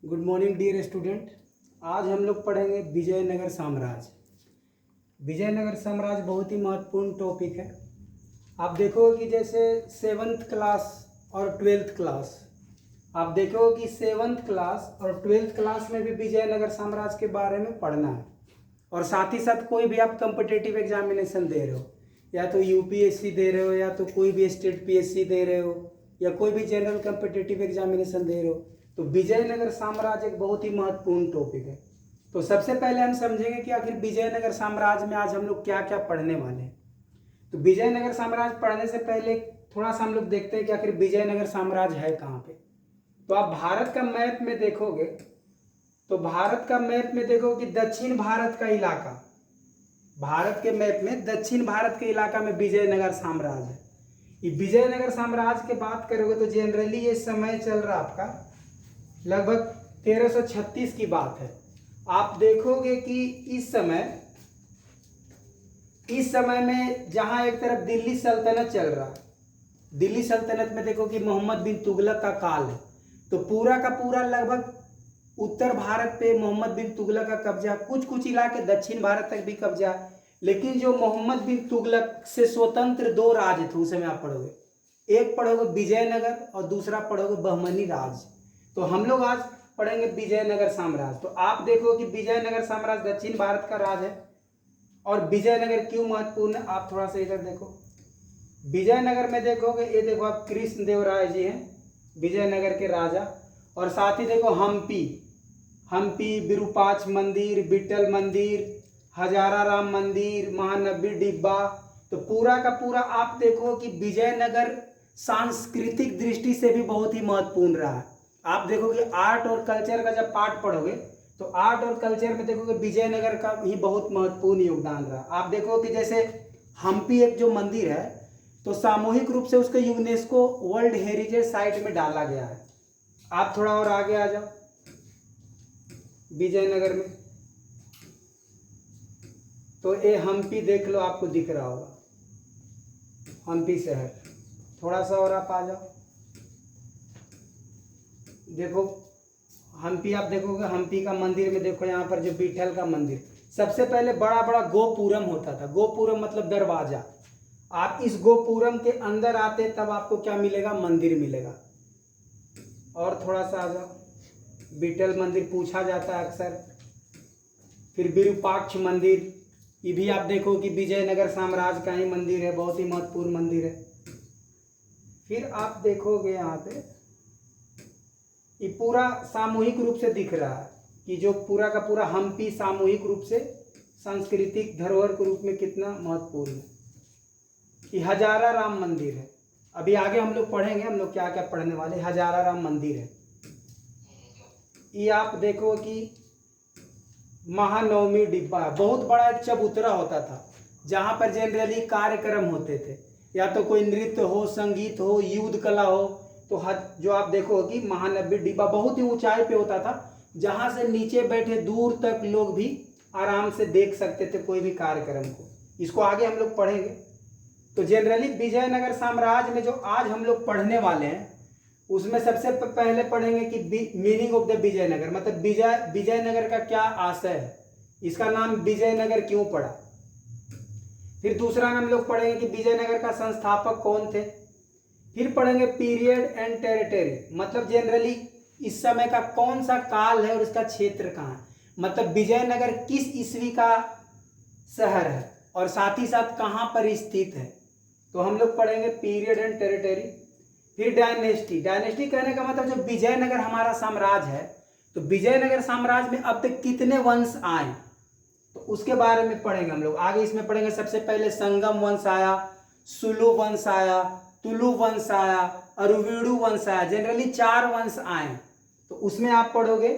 Good morning dear student. आज हम लोग पढ़ेंगे विजयनगर साम्राज्य। विजयनगर साम्राज्य बहुत ही महत्वपूर्ण टॉपिक है। आप देखोगे कि जैसे 7th क्लास और 12th क्लास, आप देखोगे कि 7th क्लास और 12th क्लास में भी विजयनगर साम्राज्य के बारे में पढ़ना है। और साथ ही साथ कोई भी आप कंपिटेटिव एग्जामिनेशन दे रहे हो, या तो यूपीएससी दे रहे हो, या तो कोई भी स्टेट पीएससी दे रहे हो, या कोई भी जनरल कंपिटेटिव एग्जामिनेशन दे रहे हो, तो विजयनगर साम्राज्य एक बहुत ही महत्वपूर्ण टॉपिक है। तो सबसे पहले हम समझेंगे कि आखिर विजयनगर साम्राज्य में आज हम लोग क्या क्या पढ़ने वाले हैं। तो विजयनगर साम्राज्य पढ़ने से पहले थोड़ा सा हम लोग देखते हैं कि आखिर विजयनगर साम्राज्य है कहाँ पे। तो आप भारत का मैप में देखोगे, तो भारत का मैप में देखो कि दक्षिण भारत का इलाका, भारत के मैप में दक्षिण भारत के इलाका में विजयनगर साम्राज्य है। ये विजयनगर साम्राज्य की बात करोगे तो जनरली ये समय चल रहा आपका लगभग 1336 की बात है। आप देखोगे कि इस समय में जहां एक तरफ दिल्ली सल्तनत चल रहा है, दिल्ली सल्तनत में देखो कि मोहम्मद बिन तुगलक का काल है, तो पूरा का पूरा लगभग उत्तर भारत पे मोहम्मद बिन तुगलक का कब्जा, कुछ कुछ इलाके दक्षिण भारत तक भी कब्जा। लेकिन जो मोहम्मद बिन तुगलक से स्वतंत्र दो राज थे उस समय आप पढ़ोगे, एक पढ़ोगे विजयनगर और दूसरा पढ़ोगे बहमनी राज। तो हम लोग आज पढ़ेंगे विजयनगर साम्राज्य। तो आप देखो कि विजयनगर साम्राज्य दक्षिण भारत का राज है। और विजयनगर क्यों महत्वपूर्ण है, आप थोड़ा सा इधर देखो। विजयनगर में देखोगे, ये देखो आप कृष्णदेवराय जी हैं विजयनगर के राजा। और साथ ही देखो हम्पी, विरूपाक्ष मंदिर, विट्ठल मंदिर, हजारा राम मंदिर, महानबी डिब्बा। तो पूरा का पूरा आप देखो कि विजयनगर सांस्कृतिक दृष्टि से भी बहुत ही महत्वपूर्ण रहा है। आप देखोगे आर्ट और कल्चर का जब पार्ट पढ़ोगे तो आर्ट और कल्चर में देखोगे विजयनगर का ही बहुत महत्वपूर्ण योगदान रहा। आप देखो कि जैसे हम्पी एक जो मंदिर है, तो सामूहिक रूप से उसको यूनेस्को वर्ल्ड हेरिटेज साइट में डाला गया है। आप थोड़ा और आगे आ जाओ विजयनगर में, तो ये हम्पी देख लो, आपको दिख रहा होगा हम्पी शहर। थोड़ा सा और आप आ जाओ, देखो हम्पी, आप देखोगे हम्पी का मंदिर में देखो यहाँ पर जो विट्ठल का मंदिर, सबसे पहले बड़ा बड़ा गोपुरम होता था। गोपुरम मतलब दरवाजा। आप इस गोपुरम के अंदर आते तब आपको क्या मिलेगा, मंदिर मिलेगा। और थोड़ा सा आ जाओ, विट्ठल मंदिर पूछा जाता है अक्सर। फिर विरूपाक्ष मंदिर, ये भी आप देखो कि विजयनगर साम्राज्य का ही मंदिर है, बहुत ही महत्वपूर्ण मंदिर है। फिर आप देखोगे यहाँ पे ये पूरा सामूहिक रूप से दिख रहा है कि जो पूरा का पूरा हम्पी सामूहिक रूप से सांस्कृतिक धरोहर के रूप में कितना महत्वपूर्ण है। ये हजारा राम मंदिर है। अभी आगे हम लोग पढ़ेंगे, हम लोग क्या क्या पढ़ने वाले। हजारा राम मंदिर है, ये आप देखो कि महानवमी डिब्बा, बहुत बड़ा एक चबूतरा होता था जहां पर जनरली कार्यक्रम होते थे, या तो कोई नृत्य हो, संगीत हो, युद्ध कला हो। तो जो आप देखो कि महानबी डिब्बा बहुत ही ऊंचाई पे होता था, जहां से नीचे बैठे दूर तक लोग भी आराम से देख सकते थे कोई भी कार्यक्रम को। इसको आगे हम लोग पढ़ेंगे। तो जनरली विजयनगर साम्राज्य में जो आज हम लोग पढ़ने वाले हैं उसमें सबसे पहले पढ़ेंगे कि मीनिंग ऑफ द विजयनगर, मतलब विजयनगर का क्या आशय है, इसका नाम विजयनगर क्यों पड़ा। फिर दूसरा हम लोग पढ़ेंगे कि विजयनगर का संस्थापक कौन थे। फिर पढ़ेंगे पीरियड एंड टेरिटरी, मतलब जनरली इस समय का कौन सा काल है और इसका क्षेत्र कहाँ है, मतलब विजयनगर किस ईस्वी का शहर है और साथ ही साथ कहाँ पर स्थित है। तो हम लोग पढ़ेंगे पीरियड एंड टेरिटरी। फिर डायनेस्टी, डायनेस्टी कहने का मतलब जो विजयनगर हमारा साम्राज्य है, तो विजयनगर साम्राज्य में अब तक कितने वंश आए, तो उसके बारे में पढ़ेंगे हम लोग आगे। इसमें पढ़ेंगे सबसे पहले संगम वंश आया, सुलु वंश आया, तुलु वंश आया, अरुवीडु वंश आया। जनरली 4 वंश आए, तो उसमें आप पढ़ोगे।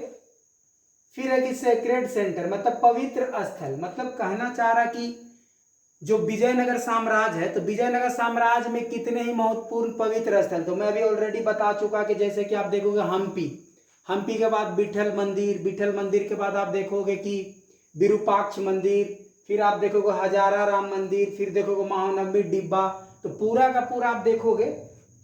फिर है कि सेक्रेड सेंटर, मतलब पवित्र स्थल, मतलब कहना चाह रहा कि जो विजयनगर साम्राज्य है, तो विजयनगर साम्राज्य में कितने ही महत्वपूर्ण पवित्र स्थल। तो मैं अभी ऑलरेडी बता चुका कि जैसे कि आप देखोगे हम्पी के बाद विट्ठल मंदिर के बाद आप देखोगे कि विरूपाक्ष मंदिर, फिर आप देखोगे हजारा राम मंदिर, फिर देखोगे महानबी डिब्बा। तो पूरा का पूरा आप देखोगे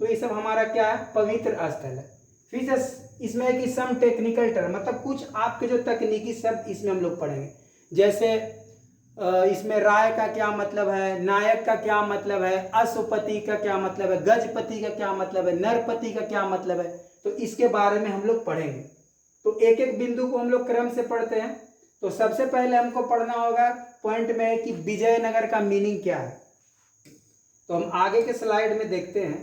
तो ये सब हमारा क्या है, पवित्र स्थल है। फिर इसमें है कि सम टेक्निकल टर्म, मतलब कुछ आपके जो तकनीकी शब्द इसमें हम लोग पढ़ेंगे। जैसे इसमें राय का क्या मतलब है, नायक का क्या मतलब है, अश्वपति का क्या मतलब है, गजपति का क्या मतलब है, नरपति का क्या मतलब है, तो इसके बारे में हम लोग पढ़ेंगे। तो एक एक बिंदु को हम लोग क्रम से पढ़ते हैं। तो सबसे पहले हमको पढ़ना होगा पॉइंट में है कि विजयनगर का मीनिंग क्या है। तो हम आगे के स्लाइड में देखते हैं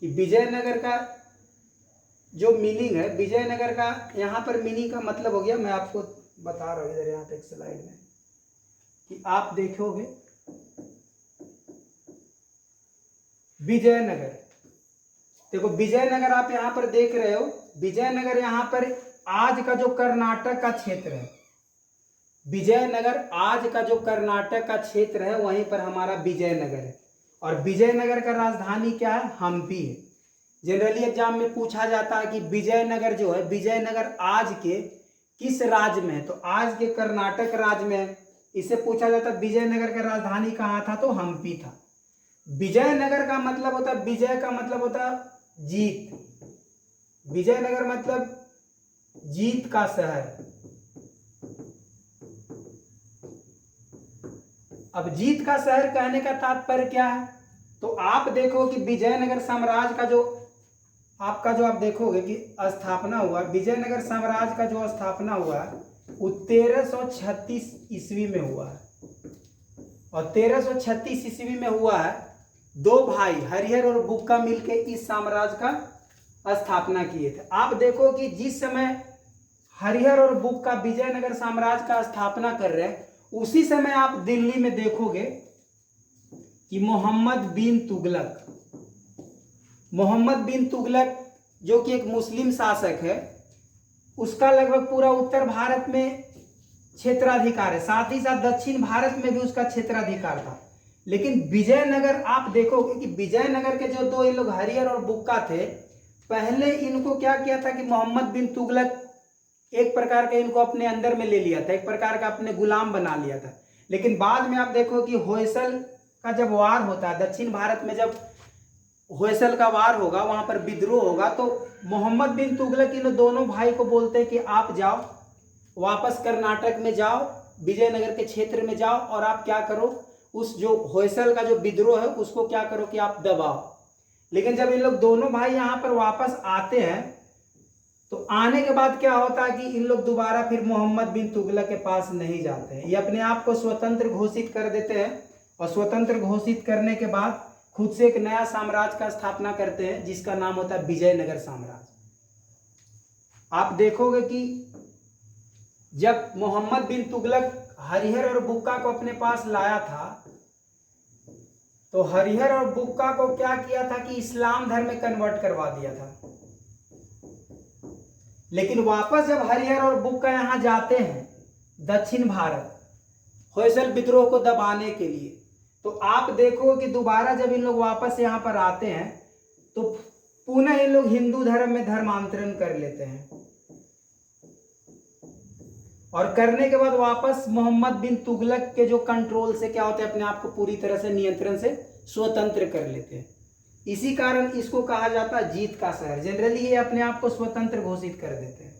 कि विजयनगर का जो मीनिंग है, विजयनगर का यहाँ पर मीनिंग का मतलब हो गया, मैं आपको बता रहा हूँ इधर यहाँ पे एक स्लाइड में कि आप देखोगे विजयनगर, देखो विजयनगर आप यहाँ पर देख रहे हो, विजयनगर यहाँ पर आज का जो कर्नाटक का क्षेत्र है, विजयनगर आज का जो कर्नाटक का क्षेत्र है वहीं पर हमारा विजयनगर है। और विजयनगर का राजधानी क्या है, हम्पी है। जनरली एग्जाम में पूछा जाता है कि विजयनगर जो है, विजयनगर आज के किस राज्य में है, तो आज के कर्नाटक राज्य में है। इससे पूछा जाता है विजयनगर का राजधानी कहाँ था, तो हम्पी था। विजयनगर का मतलब होता है, विजय का मतलब होता है जीत, विजयनगर मतलब जीत का शहर। अब जीत का शहर कहने का तात्पर्य क्या है, तो आप देखो कि विजयनगर साम्राज्य का जो आपका जो आप देखोगे कि स्थापना हुआ, विजयनगर साम्राज्य का जो स्थापना हुआ वो 1336 ईस्वी में हुआ है। और 1336 ईस्वी में हुआ है, दो भाई हरिहर और बुक्का मिलके इस साम्राज्य का स्थापना किए थे। आप देखो कि जिस समय हरिहर और बुक्का विजयनगर साम्राज्य का स्थापना कर रहे हैं, उसी समय आप दिल्ली में देखोगे कि मोहम्मद बिन तुगलक जो कि एक मुस्लिम शासक है, उसका लगभग पूरा उत्तर भारत में क्षेत्राधिकार है, साथ ही साथ दक्षिण भारत में भी उसका क्षेत्राधिकार था। लेकिन विजयनगर आप देखोगे कि विजयनगर के जो दो ये लोग हरिहर और बुक्का थे, पहले इनको क्या किया था कि मोहम्मद बिन तुगलक एक प्रकार का इनको अपने अंदर में ले लिया था, एक प्रकार का अपने गुलाम बना लिया था। लेकिन बाद में आप देखो कि होयसल का जब वार होता है, दक्षिण भारत में जब होयसल का वार होगा, वहां पर विद्रोह होगा, तो मोहम्मद बिन तुगलक इन दोनों भाई को बोलते हैं कि आप जाओ, वापस कर्नाटक में जाओ, विजयनगर के क्षेत्र में जाओ, और आप क्या करो, उस जो होयसल का जो विद्रोह है उसको क्या करो कि आप दबाओ। लेकिन जब इन लोग दोनों भाई यहाँ पर वापस आते हैं, तो आने के बाद क्या होता है कि इन लोग दोबारा फिर मोहम्मद बिन तुगलक के पास नहीं जाते हैं, ये अपने आप को स्वतंत्र घोषित कर देते हैं। और स्वतंत्र घोषित करने के बाद खुद से एक नया साम्राज्य का स्थापना करते हैं, जिसका नाम होता है विजयनगर साम्राज्य। आप देखोगे कि जब मोहम्मद बिन तुगलक हरिहर और बुक्का को अपने पास लाया था, तो हरिहर और बुक्का को क्या किया था कि इस्लाम धर्म में कन्वर्ट करवा दिया था। लेकिन वापस जब हरिहर और बुक्का यहां जाते हैं दक्षिण भारत होयसल विद्रोह को दबाने के लिए, तो आप देखो कि दोबारा जब इन लोग वापस यहां पर आते हैं, तो पुनः इन लोग हिंदू धर्म में धर्मांतरण कर लेते हैं, और करने के बाद वापस मोहम्मद बिन तुगलक के जो कंट्रोल से क्या होता है, अपने आप को पूरी तरह से नियंत्रण से स्वतंत्र कर लेते हैं। इसी कारण इसको कहा जाता है जीत का शहर। जनरली ये अपने आप को स्वतंत्र घोषित कर देते हैं।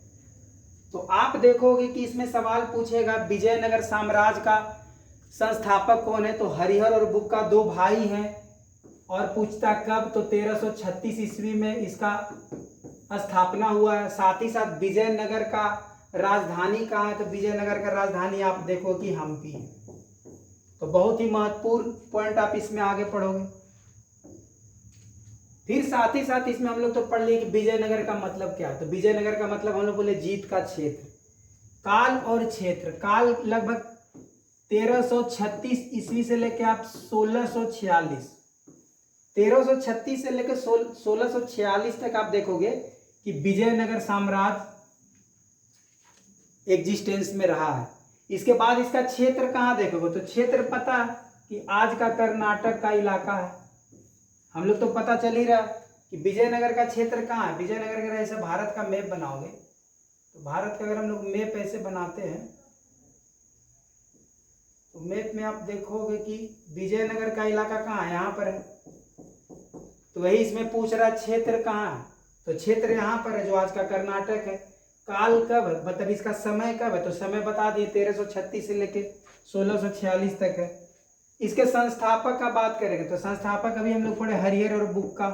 तो आप देखोगे कि इसमें सवाल पूछेगा विजयनगर साम्राज्य का संस्थापक कौन है, तो हरिहर और बुक्का दो भाई हैं, और पूछता कब, तो 1336 ईस्वी में इसका स्थापना हुआ है। साथ ही साथ विजयनगर का राजधानी कहाँ है, तो विजयनगर का राजधानी आप देखो कि हम्पी है। तो बहुत ही महत्वपूर्ण पॉइंट आप इसमें आगे पढ़ोगे। फिर साथ ही साथ इसमें हम लोग तो पढ़ लिए कि विजयनगर का मतलब क्या है, तो विजयनगर का मतलब हम लोग बोले जीत का क्षेत्र। काल और क्षेत्र, काल लगभग 1336 ईस्वी से लेकर आप 1646, 1336 से लेकर 1646 तक आप देखोगे कि विजयनगर साम्राज्य एग्जिस्टेंस में रहा है। इसके बाद इसका क्षेत्र कहाँ देखोगे, तो क्षेत्र पता कि आज का कर्नाटक का इलाका है। हम लोग तो पता चल ही रहा कि विजयनगर का क्षेत्र कहाँ है। विजयनगर का ऐसे भारत का मैप बनाओगे, तो भारत का अगर हम लोग मैप ऐसे बनाते हैं, तो मैप में आप देखोगे कि विजयनगर का इलाका कहाँ है, यहाँ पर है। तो वही इसमें पूछ रहा क्षेत्र कहाँ है, तो क्षेत्र यहाँ पर है जो आज का कर्नाटक है। काल कब है, मतलब इसका समय कब है, तो समय बता दिए 1336 से लेके 1646 तक है। इसके संस्थापक का बात करेंगे तो संस्थापक अभी हम लोग पढ़े हरिहर और बुक्का।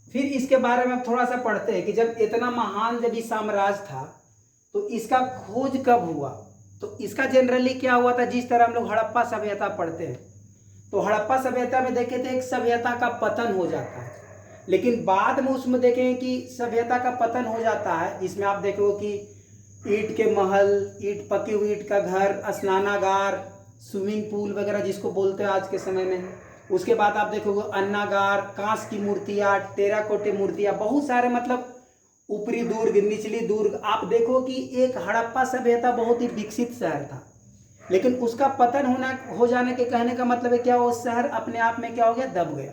फिर इसके बारे में थोड़ा सा पढ़ते हैं कि जब इतना महान जब ये साम्राज्य था तो इसका खोज कब हुआ। तो इसका जनरली क्या हुआ था, जिस तरह हम लोग हड़प्पा सभ्यता पढ़ते हैं तो हड़प्पा सभ्यता में देखे थे एक सभ्यता का पतन हो जाता है, लेकिन बाद में उसमें देखें कि सभ्यता का पतन हो जाता है। इसमें आप देखो कि ईंट के महल, ईंट पकी हुई ईंट का घर, स्नानागार, स्विमिंग पूल वगैरह जिसको बोलते हैं आज के समय में। उसके बाद आप देखोगे अन्नागार, कांस की मूर्तियाँ, टेराकोटे मूर्तियाँ, बहुत सारे मतलब ऊपरी दुर्ग, निचली दुर्ग। आप देखो कि एक हड़प्पा सभ्यता बहुत ही विकसित शहर था, लेकिन उसका पतन हो जाने के कहने का मतलब है क्या, वो शहर अपने आप में क्या हो गया, दब गया।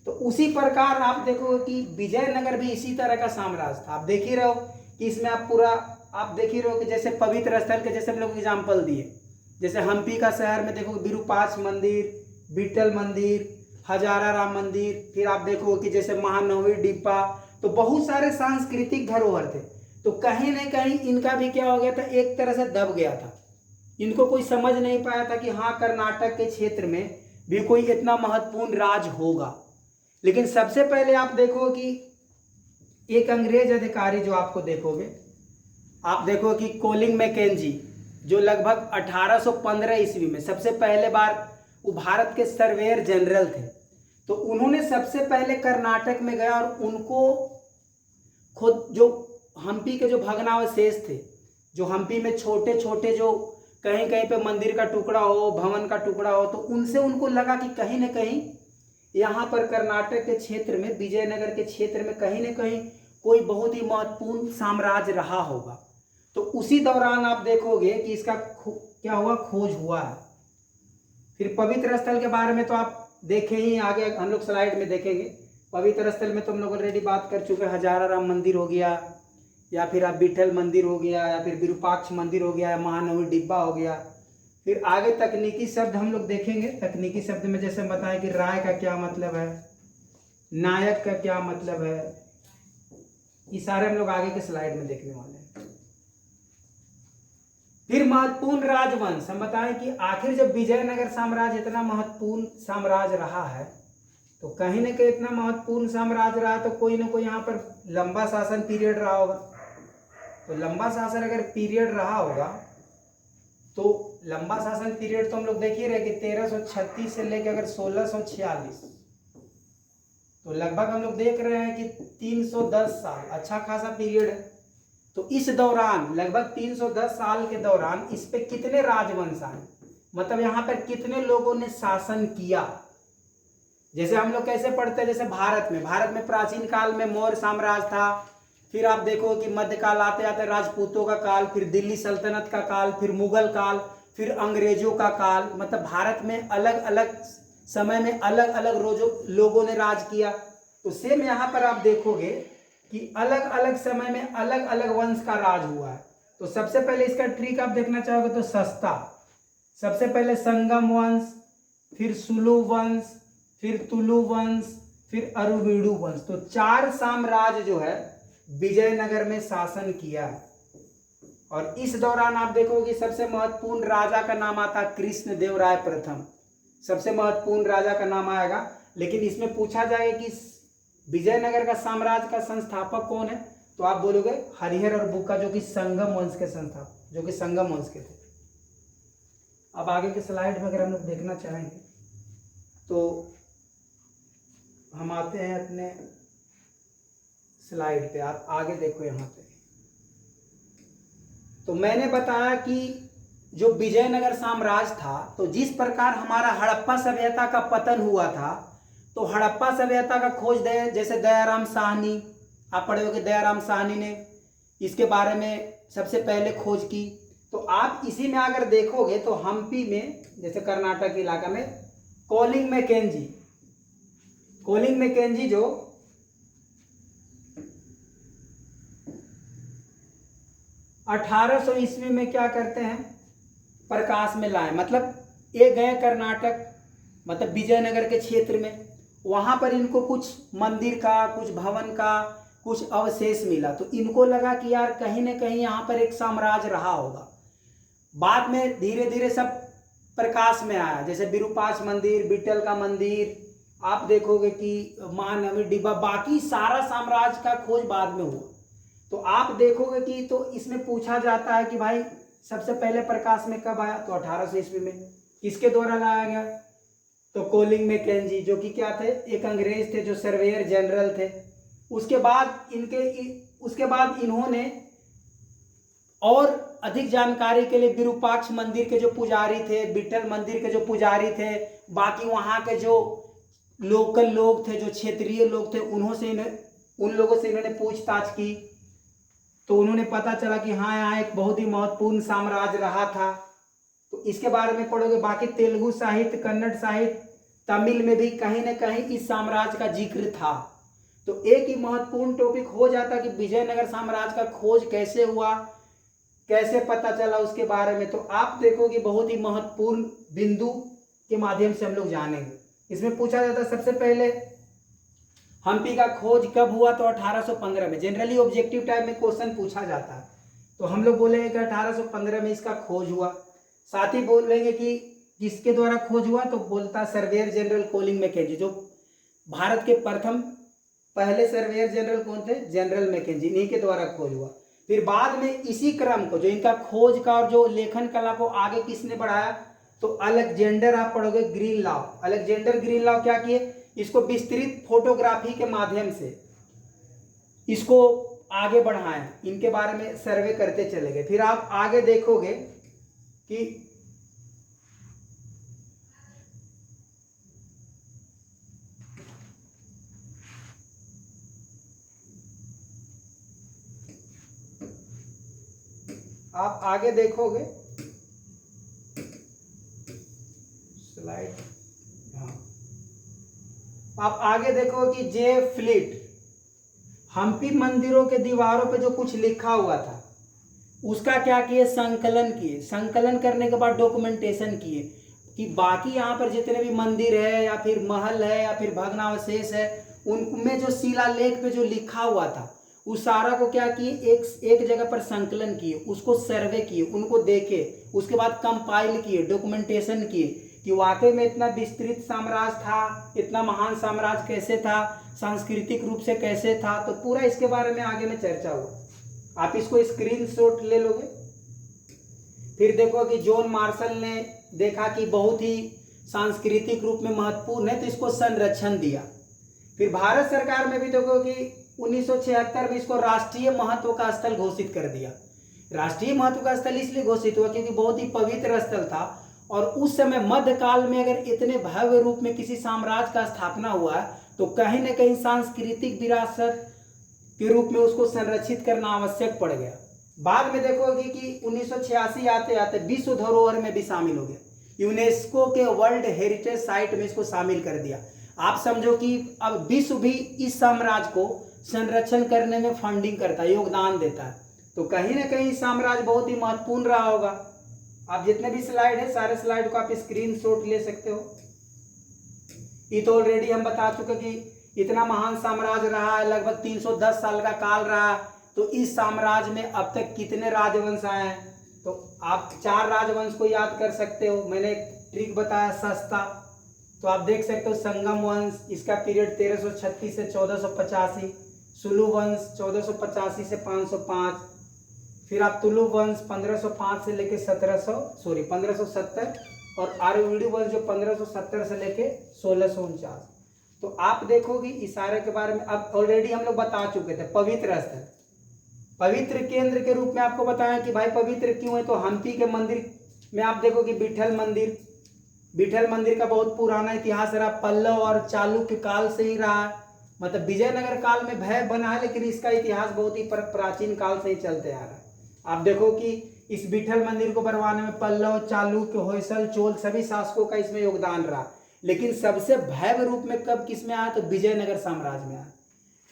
तो उसी प्रकार आप देखो कि विजयनगर भी इसी तरह का साम्राज्य था। आप देख ही रहे हो कि इसमें आप देख ही रहे हो कि जैसे पवित्र स्थल के जैसे हम लोग एग्जाम्पल दिए, जैसे हम्पी का शहर में देखो विरूपाक्ष मंदिर, विट्ठल मंदिर, हजारा राम मंदिर। फिर आप देखो कि जैसे महानवमी डिब्बा, तो बहुत सारे सांस्कृतिक धरोहर थे। तो कहीं ना कहीं इनका भी क्या हो गया था, एक तरह से दब गया था। इनको कोई समझ नहीं पाया था कि हाँ कर्नाटक के क्षेत्र में भी कोई इतना महत्वपूर्ण राज होगा। लेकिन सबसे पहले आप देखो कि एक अंग्रेज अधिकारी जो आपको देखोगे, आप देखो कि कोलिंग मैकेंजी, जो लगभग 1815 ईस्वी में सबसे पहले बार वो भारत के सर्वेयर जनरल थे। तो उन्होंने सबसे पहले कर्नाटक में गया और उनको खुद जो हम्पी के जो भग्नावशेष थे, जो हम्पी में छोटे छोटे जो कहीं कहीं पे मंदिर का टुकड़ा हो, भवन का टुकड़ा हो, तो उनसे उनको लगा कि कहीं ना कहीं यहाँ पर कर्नाटक के क्षेत्र में, विजयनगर के क्षेत्र में कहीं ना कहीं कोई बहुत ही महत्वपूर्ण साम्राज्य रहा होगा। तो उसी दौरान आप देखोगे कि इसका क्या हुआ, खोज हुआ है। फिर पवित्र स्थल के बारे में तो आप देखें ही, आगे हम लोग स्लाइड में देखेंगे। पवित्र स्थल में तो हम लोग ऑलरेडी बात कर चुके हैं, हजारा राम मंदिर हो गया, या फिर आप विट्ठल मंदिर हो गया, या फिर विरूपाक्ष मंदिर हो गया, या महानवमी डिब्बा हो गया। फिर आगे तकनीकी शब्द हम लोग देखेंगे। तकनीकी शब्द में जैसे हम बताएं कि राय का क्या मतलब है, नायक का क्या मतलब है, ये सारे हम लोग आगे के स्लाइड में देखने वाले हैं। फिर महत्वपूर्ण राजवंश, हम बताएं कि आखिर जब विजयनगर साम्राज्य इतना महत्वपूर्ण साम्राज्य रहा है, तो कहीं ना कहीं इतना महत्वपूर्ण साम्राज्य रहा तो कोई ना कोई यहाँ पर लंबा शासन पीरियड रहा होगा। तो लंबा शासन अगर पीरियड रहा होगा, तो लंबा शासन पीरियड तो हम लोग देख ही रहे कि 1336 से लेकर अगर 1646, तो लगभग हम लोग देख रहे हैं कि 310 साल, अच्छा खासा पीरियड है। तो इस दौरान लगभग 310 साल के दौरान इस पे कितने राजवंश आए, मतलब यहाँ पर कितने लोगों ने शासन किया। जैसे हम लोग कैसे पढ़ते हैं, जैसे भारत में प्राचीन काल में मौर्य साम्राज्य था, फिर आप देखो कि मध्यकाल आते आते राजपूतों का काल, फिर दिल्ली सल्तनत का काल, फिर मुगल काल, फिर अंग्रेजों का काल। मतलब भारत में अलग अलग समय में अलग अलग लोगों ने राज किया। तो सेम यहाँ पर आप देखोगे कि अलग अलग समय में अलग अलग वंश का राज हुआ है। तो सबसे पहले इसका ट्रिक आप देखना चाहोगे तो सस्ता, सबसे पहले संगम वंश, फिर सुलु वंश, फिर तुलु वंश, फिर अरुविडु वंश। तो 4 साम्राज्य जो है विजयनगर में शासन किया। और इस दौरान आप देखोगे सबसे महत्वपूर्ण राजा का नाम आता कृष्णदेवराय प्रथम, सबसे महत्वपूर्ण राजा का नाम आएगा। लेकिन इसमें पूछा जाएगा कि विजयनगर का साम्राज्य का संस्थापक कौन है, तो आप बोलोगे हरिहर और बुक्का, जो कि संगम वंश के संस्थापक, जो कि संगम वंश के थे। अब आगे के स्लाइड में अगर हम लोग देखना चाहेंगे तो हम आते हैं अपने स्लाइड पे, आप आगे देखो यहाँ पे। तो मैंने बताया कि जो विजयनगर साम्राज्य था, तो जिस प्रकार हमारा हड़प्पा सभ्यता का पतन हुआ था, तो हड़प्पा सभ्यता का खोज जैसे दयाराम साहनी, आप पढ़े होंगे दयाराम साहनी ने इसके बारे में सबसे पहले खोज की। तो आप इसी में अगर देखोगे तो हम्पी में, जैसे कर्नाटक के इलाका में, कोलिंग मैकेंजी जो 1800 ईस्वी में क्या करते हैं, प्रकाश में लाए। मतलब ये गए कर्नाटक, मतलब विजयनगर के क्षेत्र में, वहाँ पर इनको कुछ मंदिर का, कुछ भवन का कुछ अवशेष मिला, तो इनको लगा कि यार कहीं ना कहीं यहाँ पर एक साम्राज्य रहा होगा। बाद में धीरे धीरे सब प्रकाश में आया, जैसे विरूपाक्ष मंदिर, विट्ठल का मंदिर, आप देखोगे कि महानवमी डिब्बा, बाकी सारा साम्राज्य का खोज बाद में हुआ। तो आप देखोगे कि तो इसमें पूछा जाता है कि भाई सबसे पहले प्रकाश में कब आया, तो 1800 ईस्वी में। किसके द्वारा लाया गया, तो कोलिंग मैकेंजी, जो कि क्या थे, एक अंग्रेज थे जो सर्वेयर जनरल थे। उसके बाद इन्होंने और अधिक जानकारी के लिए विरूपाक्ष मंदिर के जो पुजारी थे, विट्ठल मंदिर के जो पुजारी थे, बाकी वहाँ के जो लोकल लोग थे, जो क्षेत्रीय लोग थे, उन लोगों से इन्होंने पूछताछ की, तो उन्होंने पता चला कि हाँ यहाँ एक बहुत ही महत्वपूर्ण साम्राज्य रहा था। तो इसके बारे में पढ़ोगे। बाकी तेलुगु साहित्य, कन्नड़ साहित्य, तमिल में भी कहीं ना कहीं इस साम्राज्य का जिक्र था। तो एक ही महत्वपूर्ण टॉपिक हो जाता कि विजयनगर साम्राज्य का खोज कैसे हुआ, कैसे पता चला, उसके बारे में। तो आप देखोगे बहुत ही महत्वपूर्ण बिंदु के माध्यम से हम लोग जानेंगे। इसमें पूछा जाता है सबसे पहले हम्पी का खोज कब हुआ, तो 1815 में। जनरली ऑब्जेक्टिव टाइप में क्वेश्चन पूछा जाता है, तो हम लोग बोलेंगे कि 1815 में इसका खोज हुआ। साथ ही बोलेंगे कि किसके द्वारा खोज हुआ, तो बोलता सर्वेयर जनरल कोलिंग मैकेंजी, जो भारत के पहले सर्वेयर जनरल कौन थे, जनरल मैकेंजी, इन्हीं के द्वारा खोज हुआ। फिर बाद में इसी क्रम को, जो इनका खोज का और जो लेखन कला को आगे किसने बढ़ाया, तो अलेक्जेंडर, आप पढ़ोगे ग्रीनलाउ। अलेक्जेंडर ग्रीनलाउ क्या किए, इसको विस्तृत फोटोग्राफी के माध्यम से इसको आगे बढ़ाएं, इनके बारे में सर्वे करते चले गए। फिर आप आगे देखोगे कि आप आगे देखोगे स्लाइड, हाँ, आप आगे देखो कि जे फ्लीट हम्पी मंदिरों के दीवारों पे जो कुछ लिखा हुआ था उसका क्या किए, संकलन किए। संकलन करने के बाद डॉक्यूमेंटेशन किए कि बाकी यहाँ पर जितने भी मंदिर है या फिर महल है या फिर भग्नावशेष है, उनमें जो शिलालेख पे जो लिखा हुआ था उस सारा को क्या किए, एक जगह पर संकलन किए, उसको सर्वे किए, उनको देखे, उसके बाद कंपाइल किए, डॉक्यूमेंटेशन किए कि वाकई में इतना विस्तृत साम्राज्य था, इतना महान साम्राज्य कैसे था, सांस्कृतिक रूप से कैसे था। तो पूरा इसके बारे में आगे में चर्चा हुआ। आप इसको स्क्रीनशॉट ले लोगे। फिर देखो कि जॉन मार्शल ने देखा कि बहुत ही सांस्कृतिक रूप में महत्वपूर्ण है, तो इसको संरक्षण दिया। फिर भारत सरकार में भी देखो कि 1976 में इसको राष्ट्रीय महत्व का स्थल घोषित कर दिया। राष्ट्रीय महत्व का स्थल इसलिए घोषित हुआ क्योंकि बहुत ही पवित्र स्थल था, और उस समय मध्यकाल में अगर इतने भव्य रूप में किसी साम्राज्य का स्थापना हुआ है तो कहीं ना कहीं सांस्कृतिक विरासत के रूप में उसको संरक्षित करना आवश्यक पड़ गया। बाद में देखोगे कि 1986 आते आते विश्व धरोहर में भी शामिल हो गया, यूनेस्को के वर्ल्ड हेरिटेज साइट में इसको शामिल कर दिया। आप समझो कि अब विश्व भी इस साम्राज्य को संरक्षण करने में फंडिंग करता है, योगदान देता है। तो कहीं ना कहीं साम्राज्य बहुत ही महत्वपूर्ण रहा होगा। आप जितने भी स्लाइड है सारे स्लाइड को आप स्क्रीनशॉट ले सकते हो। ये तो ऑलरेडी हम बता चुके कि इतना महान साम्राज्य रहा है, लगभग 310 साल का काल रहा। तो इस साम्राज्य में अब तक कितने राजवंश आए हैं, तो आप 4 राजवंश को याद कर सकते हो। मैंने एक ट्रिक बताया सस्ता, तो आप देख सकते हो संगम वंश, इसका पीरियड 1336 से 1485, सुलु वंश 1485 से 505, फिर आप तुलु वंश 1505 से लेके 1570, और आर्यवीडी वंश जो 1570 से लेके 1649। तो आप देखोगे इशारे के बारे में अब ऑलरेडी हम लोग बता चुके थे। पवित्र स्थल, पवित्र केंद्र के रूप में आपको बताया कि भाई पवित्र क्यों है, तो हम्पी के मंदिर में आप देखोगे विट्ठल मंदिर का बहुत पुराना इतिहास रहा, पल्लव और चालुक्य काल से ही रहा। मतलब विजयनगर काल में भय बना है, लेकिन इसका इतिहास बहुत ही प्राचीन काल से ही चलते आ रहा है। आप देखो कि इस विट्ठल मंदिर को बनवाने में पल्लव, चालुक्य, होयसल, चोल सभी शासकों का इसमें योगदान रहा। लेकिन सबसे भव्य रूप में कब किसमें आया, तो विजयनगर साम्राज्य में आया।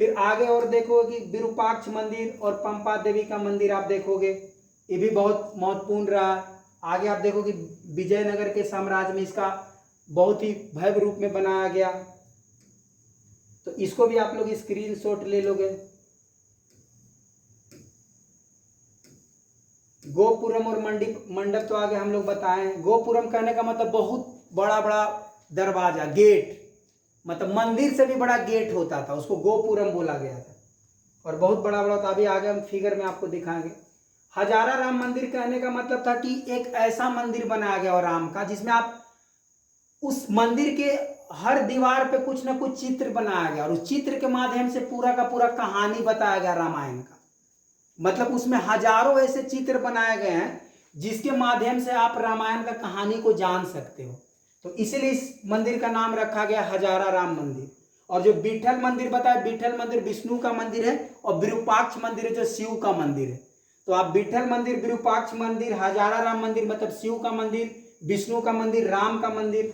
फिर आगे और देखोगे कि विरूपाक्ष मंदिर और पंपा देवी का मंदिर आप देखोगे, ये भी बहुत महत्वपूर्ण रहा। आगे आप देखो कि विजयनगर के साम्राज्य में इसका बहुत ही भव्य रूप में बनाया गया। तो इसको भी आप लोग स्क्रीनशॉट ले लोगे। गोपुरम और मंडप तो आगे हम लोग बताएं। गोपुरम कहने का मतलब बहुत बड़ा बड़ा दरवाजा, गेट, मतलब मंदिर से भी बड़ा गेट होता था, उसको गोपुरम बोला गया था और बहुत बड़ा बड़ा था। अभी आगे हम फिगर में आपको दिखाएंगे। हजारा राम मंदिर कहने का मतलब था कि एक ऐसा मंदिर बनाया गया और राम का जिसमें आप उस मंदिर के हर दीवार पे कुछ ना कुछ चित्र बनाया गया और उस चित्र के माध्यम से पूरा का पूरा कहानी बताया गया रामायण का। मतलब उसमें हजारों ऐसे चित्र बनाए गए हैं जिसके माध्यम से आप रामायण का कहानी को जान सकते हो। तो इसीलिए इस मंदिर का नाम रखा गया हजारा राम मंदिर। और जो विठल मंदिर बताया, विठल मंदिर विष्णु का मंदिर है और विरूपाक्ष मंदिर है जो शिव का मंदिर है। तो आप विठल मंदिर, विरूपाक्ष मंदिर, हजारा राम मंदिर मतलब शिव का मंदिर, विष्णु का मंदिर, राम का मंदिर।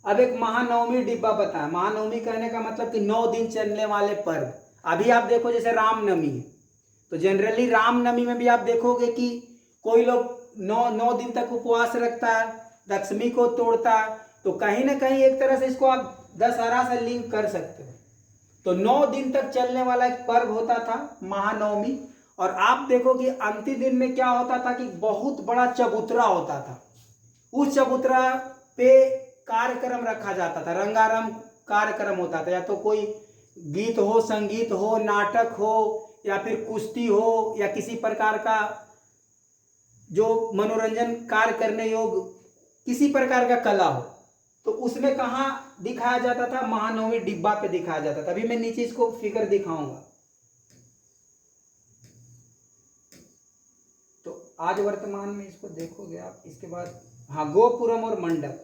अब एक महानवमी डिब्बा बताया। महानवमी कहने का मतलब कि 9 दिन चलने वाले पर्व। अभी आप देखो जैसे रामनवमी है, तो जनरली रामनवमी में भी आप देखोगे कि कोई लोग 9 दिन तक उपवास रखता है, दशमी को तोड़ता है। तो कहीं ना कहीं एक तरह से इसको आप दशहरा से लिंक कर सकते हो। तो 9 दिन तक चलने वाला एक पर्व होता था महानवमी। और आप देखो कि अंतिम दिन में क्या होता था कि बहुत बड़ा चबूतरा होता था। उस चबूतरा पे कार्यक्रम रखा जाता था, रंगारंग कार्यक्रम होता था। या तो कोई गीत हो, संगीत हो, नाटक हो, या फिर कुश्ती हो, या किसी प्रकार का जो मनोरंजन कार्य करने योग्य किसी प्रकार का कला हो। तो उसमें कहाँ दिखाया जाता था? महानवमी डिब्बा पे दिखाया जाता था। अभी मैं नीचे इसको फिगर दिखाऊंगा। तो आज वर्तमान में इसको देखोगे आप। इसके बाद हाँ, गोपुरम और मंडप।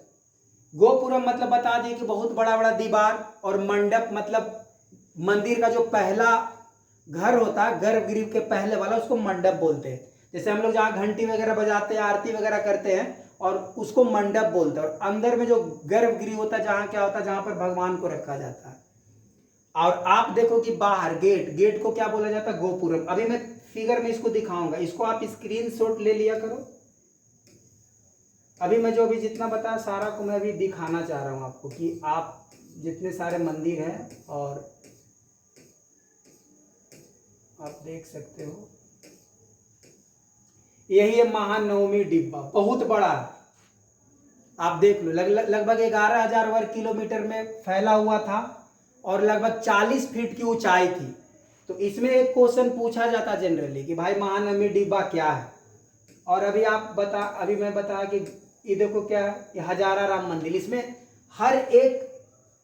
गोपुरम मतलब बता दिए कि बहुत बड़ा बड़ा दीवार, और मंडप मतलब मंदिर का जो पहला घर होता है, गर्भगृह के पहले वाला, उसको मंडप बोलते हैं। जैसे हम लोग जहाँ घंटी वगैरह बजाते हैं, आरती वगैरह करते हैं, और उसको मंडप बोलते हैं। और अंदर में जो गर्भगृह होता है, जहाँ क्या होता है, जहाँ पर भगवान को रखा जाता है। और आप देखो कि बाहर गेट, गेट को क्या बोला जाता है? गोपुरम। अभी मैं फिगर में इसको दिखाऊंगा, इसको आप स्क्रीनशॉट ले लिया करो। अभी मैं जो अभी जितना बताया सारा को मैं अभी दिखाना चाह रहा हूँ आपको कि आप जितने सारे मंदिर हैं, और आप देख सकते हो यही है महानवमी डिब्बा, बहुत बड़ा है। आप देख लो, लगभग 11,000 वर्ग किलोमीटर में फैला हुआ था और लगभग 40 फीट की ऊंचाई थी। तो इसमें एक क्वेश्चन पूछा जाता जनरली कि भाई महानवमी डिब्बा क्या है। और अभी मैं बताया कि ये देखो क्या है, ये हजारा राम मंदिर। इसमें हर एक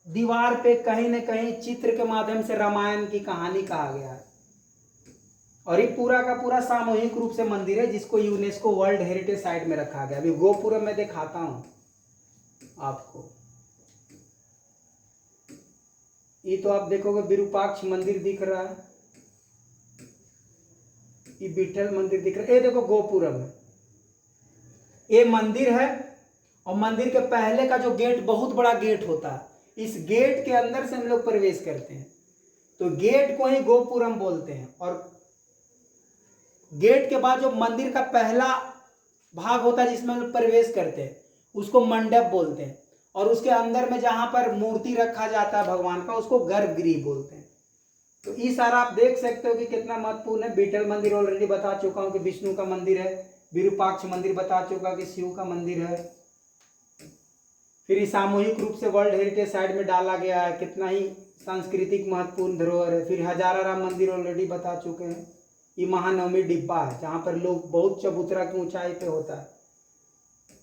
दीवार पे कहीं ना कहीं चित्र के माध्यम से रामायण की कहानी कहा गया है। और ये पूरा का पूरा सामूहिक रूप से मंदिर है जिसको यूनेस्को वर्ल्ड हेरिटेज साइट में रखा गया। अभी गोपुरम में दिखाता हूं आपको। ये तो आप देखोगे विरूपाक्ष मंदिर दिख रहा है, ये विठल मंदिर दिख रहा है। ये देखो गोपुरम है, ये मंदिर है। और मंदिर के पहले का जो गेट, बहुत बड़ा गेट होता है, इस गेट के अंदर से हम लोग प्रवेश करते हैं। तो गेट को ही गोपुरम बोलते हैं। और गेट के बाद जो मंदिर का पहला भाग होता है जिसमें हम लोग प्रवेश करते हैं, उसको मंडप बोलते हैं। और उसके अंदर में जहां पर मूर्ति रखा जाता है भगवान का, उसको गर्भगृह बोलते हैं। तो ये सारा आप देख सकते हो कि कितना महत्वपूर्ण है। विठल मंदिर ऑलरेडी बता चुका हूं कि विष्णु का मंदिर है। विरूपाक्ष मंदिर बता चुका कि शिव का मंदिर है। फिर सामूहिक रूप से वर्ल्ड हेरिटेज साइट में डाला गया है, कितना ही सांस्कृतिक महत्वपूर्ण धरोहर है। फिर हजारा राम मंदिर ऑलरेडी बता चुके हैं। ये महानवमी डिब्बा है जहाँ पर लोग बहुत चबूतरा की ऊंचाई पे होता है।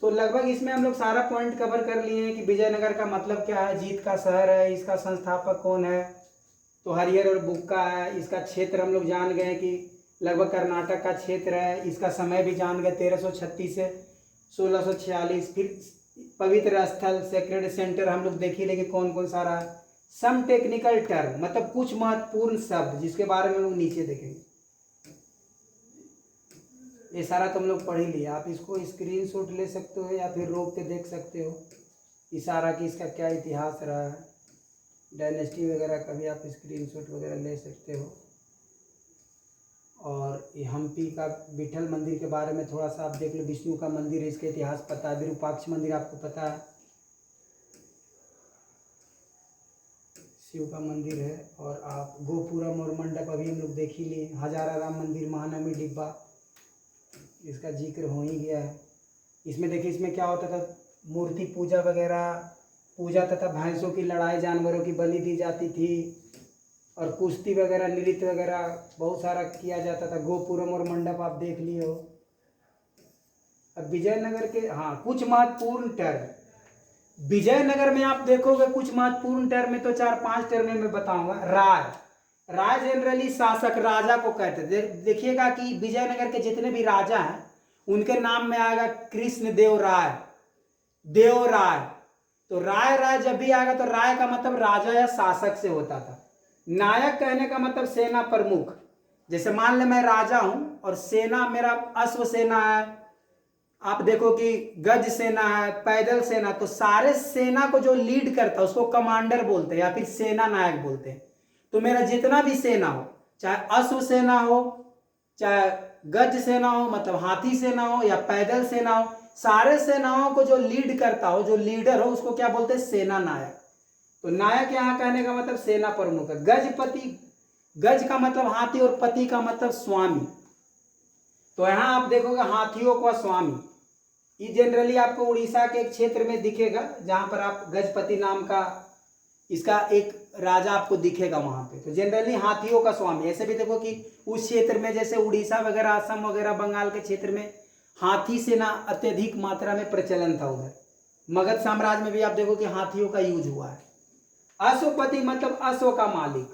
तो लगभग इसमें हम लोग सारा पॉइंट कवर कर लिए हैं कि विजयनगर का मतलब क्या है, जीत का शहर है, इसका संस्थापक कौन है, तो हरिहर और बुक्का है। इसका क्षेत्र हम लोग जान गए कि लगभग कर्नाटक का क्षेत्र है। इसका समय भी जान गए 1336 से 1646। फिर पवित्र स्थल, सेक्रेड सेंटर हम लोग देख ही लेंगे कौन कौन सा रहा है। सम टेक्निकल टर्म मतलब कुछ महत्वपूर्ण शब्द जिसके बारे में हम लोग नीचे देखेंगे। ये सारा तुम लोग पढ़ ही लिया। आप इसको स्क्रीनशॉट ले सकते हो या फिर रोक के देख सकते हो। इशारा कि इसका क्या इतिहास रहा है, डायनेस्टी वगैरह का भी आप स्क्रीनशॉट वगैरह ले सकते हो। और ये हम्पी का विठल मंदिर के बारे में थोड़ा सा आप देख लो। विष्णु का मंदिर है, इसका इतिहास पता है। विरूपाक्ष मंदिर आपको पता है। शिव का मंदिर है। और आप गोपुरम और मंडप अभी हम लोग देख ही लिए। हजारा राम मंदिर, महानवमी डिब्बा, इसका जिक्र हो ही गया है। इसमें देखिए, इसमें क्या होता था, मूर्ति पूजा वगैरह, पूजा तथा भैंसों की लड़ाई, जानवरों की बलि दी जाती थी, और कुश्ती वगैरह, नृत्य वगैरह बहुत सारा किया जाता था। गोपुरम और मंडप आप देख लिए हो। अब विजयनगर के कुछ महत्वपूर्ण टर्म विजयनगर में आप देखोगे, कुछ महत्वपूर्ण टर्म में तो 4-5 टर्म में मैं बताऊंगा। राय जनरली शासक, राजा को कहते थे। देखिएगा कि विजयनगर के जितने भी राजा हैं उनके नाम में आएगा कृष्णदेव राय, देव राय। तो राय जब भी आएगा तो राय का मतलब राजा या शासक से होता था। नायक कहने का मतलब सेना प्रमुख। जैसे मान ले मैं राजा हूं और सेना मेरा अश्व सेना है, आप देखो कि गज सेना है, पैदल सेना, तो सारे सेना को जो लीड करता है उसको कमांडर बोलते हैं या फिर सेना नायक बोलते हैं। तो मेरा जितना भी सेना हो, चाहे अश्व सेना हो, चाहे गज सेना हो मतलब हाथी सेना हो, या पैदल सेना हो, सारे सेनाओं को जो लीड करता हो, जो लीडर हो, उसको क्या बोलते हैं, सेना नायक। तो नायक यहाँ कहने का मतलब सेना प्रमुख है। गजपति, गज का मतलब हाथी और पति का मतलब स्वामी। तो यहाँ आप देखोगे हाथियों का स्वामी। ये जनरली आपको उड़ीसा के एक क्षेत्र में दिखेगा, जहां पर आप गजपति नाम का इसका एक राजा आपको दिखेगा वहां पे। तो जनरली हाथियों का स्वामी। ऐसे भी देखो कि उस क्षेत्र में जैसे उड़ीसा वगैरह, असम वगैरह, बंगाल के क्षेत्र में हाथी सेना अत्यधिक मात्रा में प्रचलन था। उधर मगध साम्राज्य में भी आप देखो कि हाथियों का यूज हुआ है। अश्वपति मतलब अश्व का मालिक,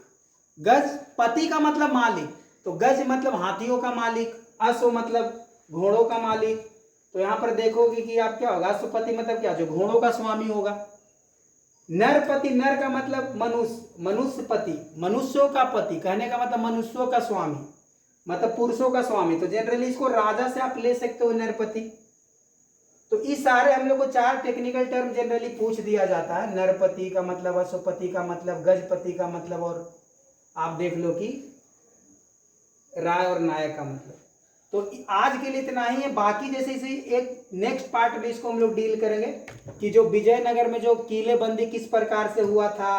गजपति का मतलब मालिक, तो गज मतलब हाथियों का मालिक, अश्व मतलब घोड़ों का मालिक। तो यहां पर देखोगे कि आप क्या होगा, अश्वपति मतलब क्या, जो घोड़ों का स्वामी होगा। नरपति, नर का मतलब मनुष्य, मनुष्यपति, मनुष्यों का पति कहने का मतलब मनुष्यों का स्वामी, मतलब पुरुषों का स्वामी। तो जनरली इसको राजा से आप ले सकते हो, नरपति। तो इस सारे हम लोग को 4 टेक्निकल टर्म जनरली पूछ दिया जाता है। नरपति का मतलब, अश्वपति का मतलब, गजपति का मतलब, और आप देख लो कि राय और नायक का मतलब। तो आज के लिए इतना ही है। बाकी जैसे इसे एक नेक्स्ट पार्ट में इसको हम लोग डील करेंगे कि जो विजयनगर में जो किलेबंदी किस प्रकार से हुआ था,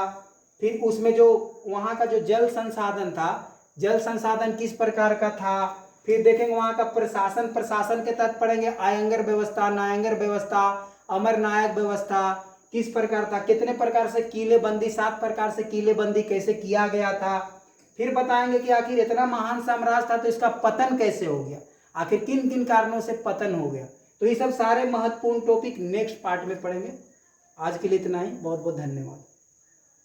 फिर उसमें जो वहाँ का जो जल संसाधन था, जल संसाधन किस प्रकार का था, फिर देखेंगे वहाँ का प्रशासन के तहत पढ़ेंगे आयंगर व्यवस्था, नायंगर व्यवस्था, अमर नायक व्यवस्था किस प्रकार था, कितने प्रकार से किलेबंदी, 7 प्रकार से किलेबंदी कैसे किया गया था। फिर बताएंगे कि आखिर इतना महान साम्राज्य था तो इसका पतन कैसे हो गया, आखिर किन किन कारणों से पतन हो गया। तो ये सब सारे महत्वपूर्ण टॉपिक नेक्स्ट पार्ट में पढ़ेंगे। आज के लिए इतना ही। बहुत बहुत धन्यवाद।